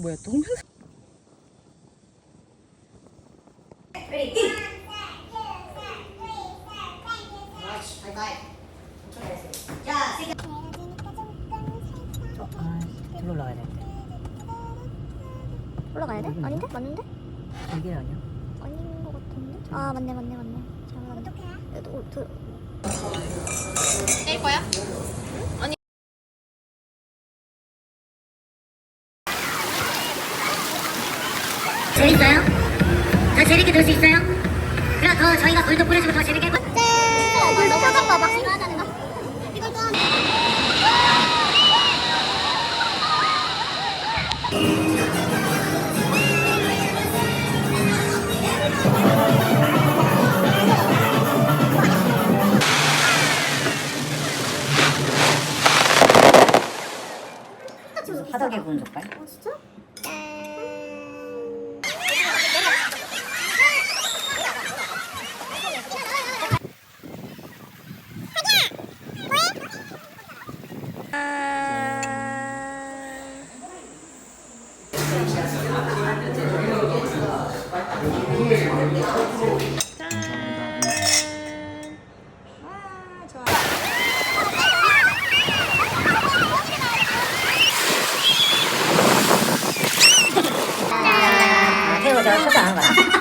뭐야 또 홍명사. 들어 올라가야 돼. 올라가야 돼? 아닌데? 맞는데? 이게 아니야? 아닌 것 같은데? 아 맞네. 잘못 어떡해? 뗄 거야? 재밌어요? 더 재밌게 놀 수 있어요? 그럼 더 저희가 물도 뿌려주고 더 재밌게 할 거예요. 물도 표정 봐봐. 하자는 거? 이걸 또 하네. 화덕에 구운 족발? 진짜? 태우 저 소주 안 한 거야?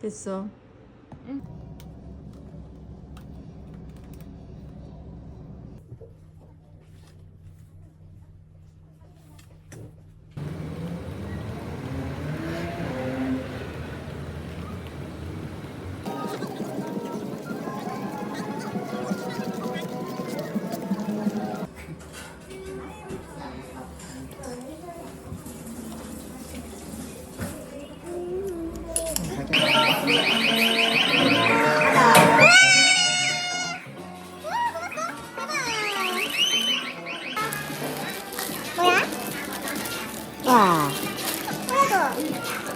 됐어. 뭐야? 와. 보여줘.